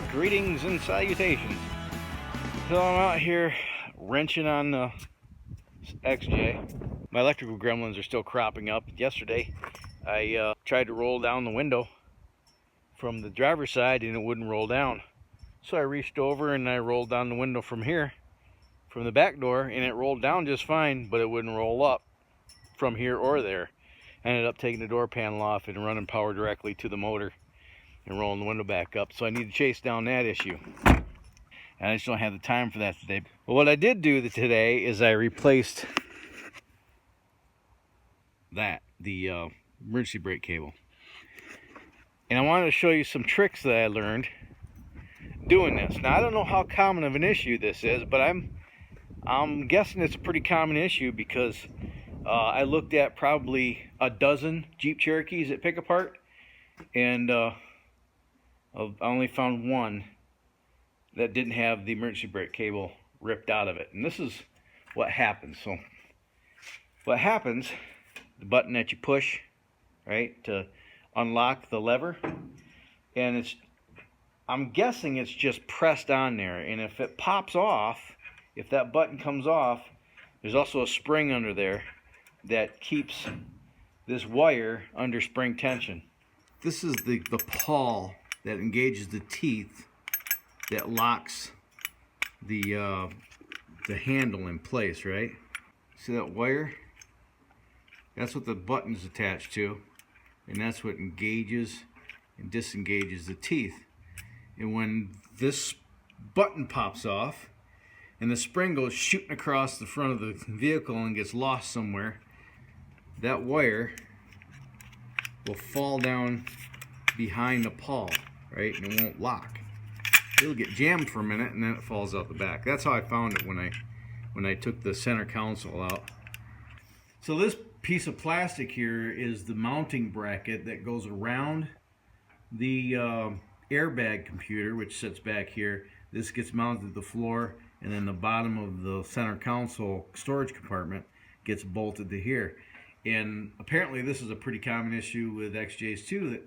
Greetings and salutations. So I'm out here wrenching on the XJ. My electrical gremlins are still cropping up. Yesterday I tried to roll down the window from the driver's side and it wouldn't roll down. So I reached over and I rolled down the window from here, from the back door, and it rolled down just fine, but it wouldn't roll up from here or there. I ended up taking the door panel off and running power directly to the motor and rolling the window back up. So I need to chase down that issue. And I just don't have the time for that today. But what I did do today is I replaced the emergency brake cable. And I wanted to show you some tricks that I learned doing this. Now I don't know how common of an issue this is, but I'm guessing it's a pretty common issue because I looked at probably a dozen Jeep Cherokees that pick apart, and I only found one that didn't have the emergency brake cable ripped out of it. And this is what happens. So what happens, the button that you push, right, to unlock the lever, and I'm guessing it's just pressed on there, and if it pops off, if that button comes off, there's also a spring under there that keeps this wire under spring tension. This is the pawl that engages the teeth that locks the handle in place, right? See that wire? That's what the button's attached to, and that's what engages and disengages the teeth. And when this button pops off and the spring goes shooting across the front of the vehicle and gets lost somewhere, that wire will fall down behind the pawl, right? And it won't lock. It'll get jammed for a minute and then it falls out the back. That's how I found it when I took the center console out. So this piece of plastic here is the mounting bracket that goes around the airbag computer, which sits back here. This gets mounted to the floor, and then the bottom of the center console storage compartment gets bolted to here. And apparently this is a pretty common issue with XJs too, that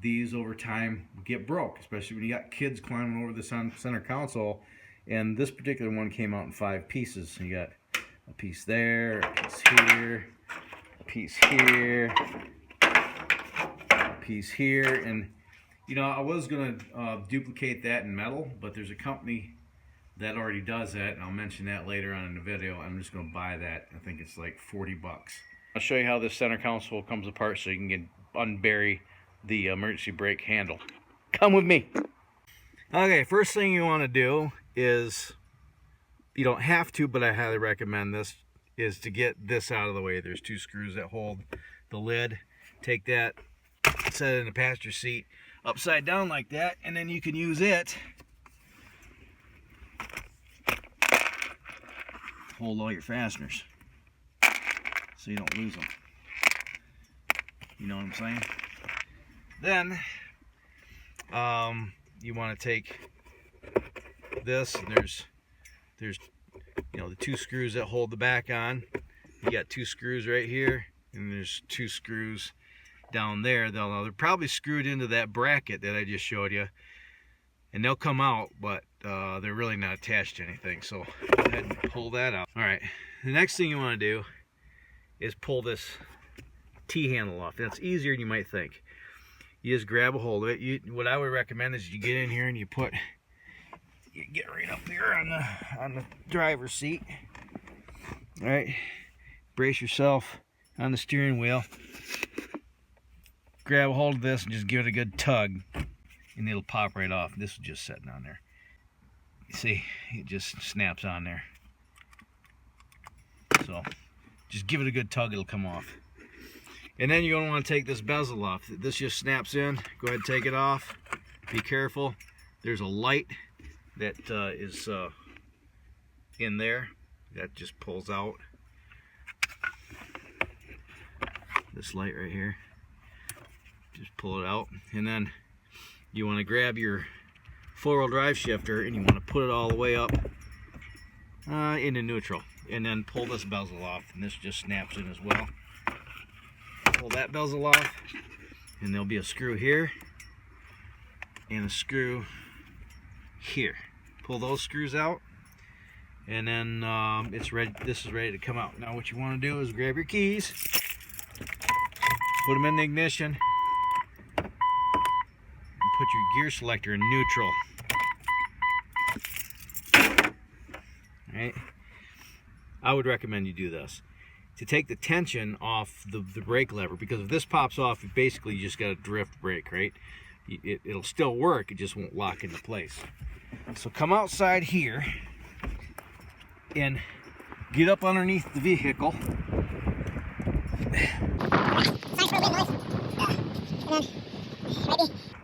these over time get broke, especially when you got kids climbing over the center console. And this particular one came out in 5 pieces. So you got a piece there, a piece here, a piece here, a piece here, and you know, I was going to duplicate that in metal, but there's a company that already does that, and I'll mention that later on in the video. I'm just going to buy that. I think it's like 40 bucks. I'll show you how this center console comes apart so you can unbury the emergency brake handle. Come with me. Okay, first thing you want to do is, you don't have to, but I highly recommend this, is to get this out of the way. There's 2 screws that hold the lid. Take that, set it in the passenger seat upside down like that, and then you can use it hold all your fasteners so you don't lose them. You know what I'm saying? Then you want to take this, and there's you know, the 2 screws that hold the back on. You got 2 screws right here, and there's 2 screws down there. They're probably screwed into that bracket that I just showed you, and they'll come out, but they're really not attached to anything. So go ahead and pull that out. All right, the next thing you want to do is pull this T-handle off. That's easier than you might think. You just grab a hold of it. What I would recommend is you get in here and you get right up here on the driver's seat. All right, brace yourself on the steering wheel. Grab a hold of this and just give it a good tug, and it'll pop right off. This is just sitting on there. You see, it just snaps on there. So just give it a good tug, it'll come off. And then you're going to want to take this bezel off. This just snaps in. Go ahead and take it off. Be careful. There's a light that is in there that just pulls out. This light right here. Just pull it out, and then you want to grab your 4-wheel drive shifter and you want to put it all the way up into neutral, and then pull this bezel off, and this just snaps in as well. Pull that bezel off, and there'll be a screw here and a screw here. Pull those screws out, and then it's ready. This is ready to come out. Now what you want to do is grab your keys, put them in the ignition, and put your gear selector in neutral. Right? I would recommend you do this to take the tension off the brake lever, because if this pops off, you basically just got a drift brake, right? It'll still work, it just won't lock into place. So come outside here and get up underneath the vehicle.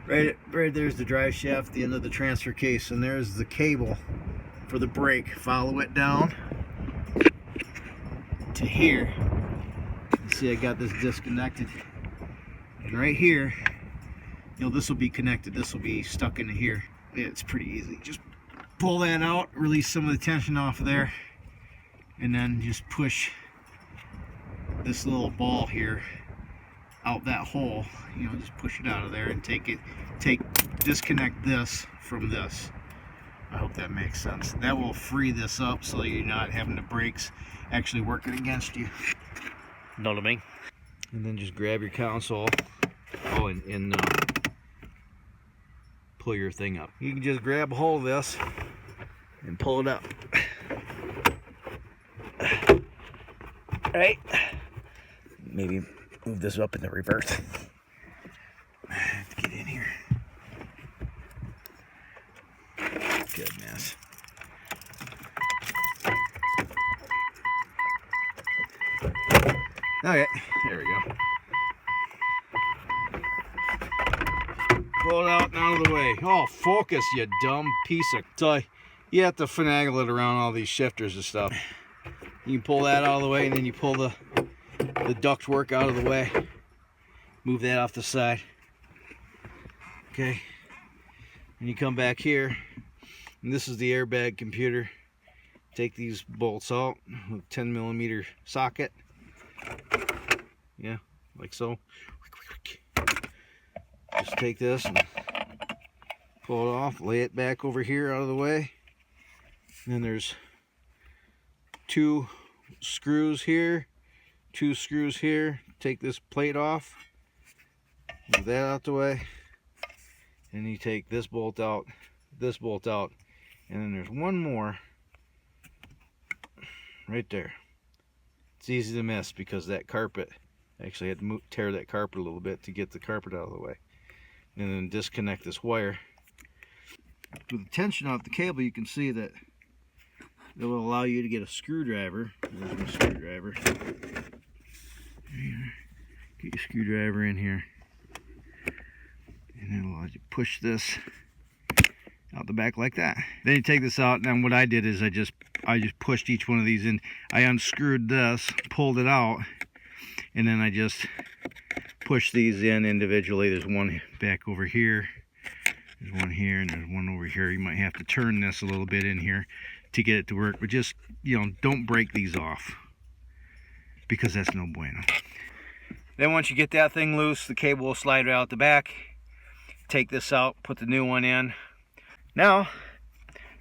Right there's the drive shaft, the end of the transfer case, and there's the cable for the brake. Follow it down to here. You see I got this disconnected, and right here, you know, this will be connected, this will be stuck into here. It's pretty easy. Just pull that out, release some of the tension off of there, and then just push this little ball here out that hole. You know, just push it out of there and disconnect this from this. I hope that makes sense. That will free this up so you're not having the brakes actually working against you. Know what I mean? And then just grab your console. Oh, and pull your thing up. You can just grab a hold of this and pull it up. Right? Maybe move this up in the reverse. I have to get in here. Goodness. Okay, there we go. Pull it out and out of the way. Oh, focus, you dumb piece of... So you have to finagle it around all these shifters and stuff. You can pull that out of the way, and then you pull the ductwork out of the way. Move that off the side. Okay. And you come back here, and this is the airbag computer. Take these bolts out with a 10mm socket. Yeah, like so. Just take this and pull it off, lay it back over here out of the way. And then there's 2 screws here, 2 screws here. Take this plate off, move that out the way, and you take this bolt out, and then there's one more right there. It's easy to miss because that carpet, actually had to tear that carpet a little bit to get the carpet out of the way. And then disconnect this wire. With the tension off the cable, you can see that it will allow you to get a screwdriver. There's my screwdriver. Get your screwdriver in here. And it allows you to push this out the back like that. Then you take this out, and then what I did is I just pushed each one of these in. I unscrewed this, pulled it out, and then I just push these in individually. There's one back over here, there's one here, and there's one over here. You might have to turn this a little bit in here to get it to work, but just, you know, don't break these off, because that's no bueno. Then once you get that thing loose, the cable will slide right out the back. Take this out, put the new one in. Now,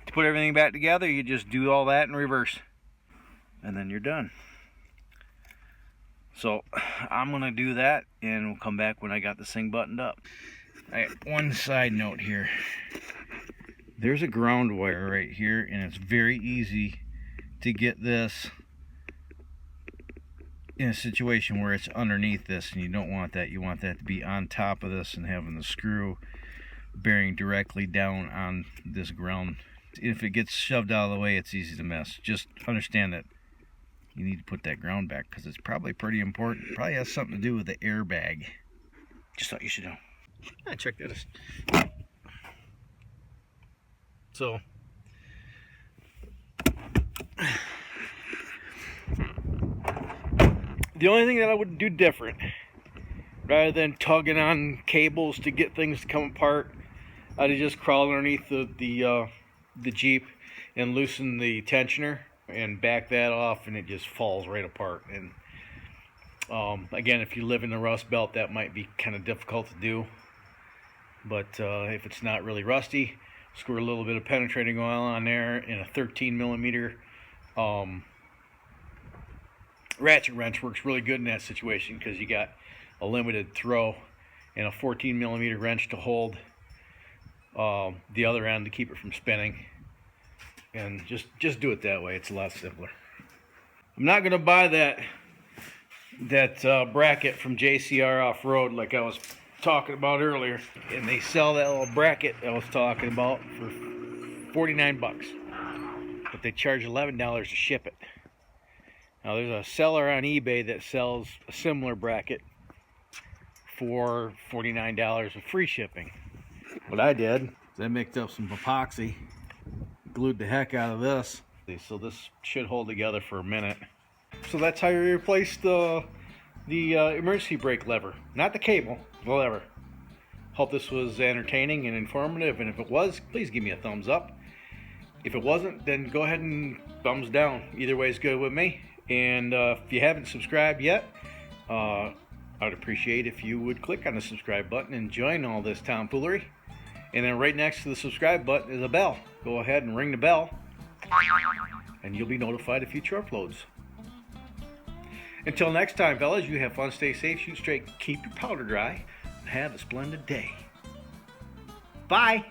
to put everything back together, you just do all that in reverse, and then you're done. So I'm gonna do that, and we'll come back when I got this thing buttoned up. Alright, one side note here. There's a ground wire right here, and it's very easy to get this in a situation where it's underneath this, and you don't want that. You want that to be on top of this and having the screw bearing directly down on this ground. If it gets shoved out of the way, it's easy to miss. Just understand that you need to put that ground back, because it's probably pretty important. It probably has something to do with the airbag. Just thought you should know. Check this. So, the only thing that I would do different, rather than tugging on cables to get things to come apart, I'd just crawl underneath the Jeep and loosen the tensioner and back that off, and it just falls right apart. And again, if you live in the Rust Belt, that might be kind of difficult to do, but if it's not really rusty, Squirt a little bit of penetrating oil on there, and a 13mm ratchet wrench works really good in that situation, because you got a limited throw, and a 14mm wrench to hold the other end to keep it from spinning. And just do it that way. It's a lot simpler. I'm not gonna buy that bracket from JCR Off-Road like I was talking about earlier. And they sell that little bracket I was talking about for 49 bucks, but they charge $11 to ship it. Now there's a seller on eBay that sells a similar bracket for $49 with free shipping. What I did is I mixed up some epoxy, glued the heck out of this, so this should hold together for a minute. So that's how you replace the emergency brake lever, not the cable, the lever. Hope this was entertaining and informative, and if it was, please give me a thumbs up. If it wasn't, then go ahead and thumbs down. Either way is good with me. And if you haven't subscribed yet, I'd appreciate if you would click on the subscribe button and join all this tomfoolery. And then right next to the subscribe button is a bell. Go ahead and ring the bell, and you'll be notified of future uploads. Until next time, fellas, you have fun, stay safe, shoot straight, keep your powder dry, and have a splendid day. Bye!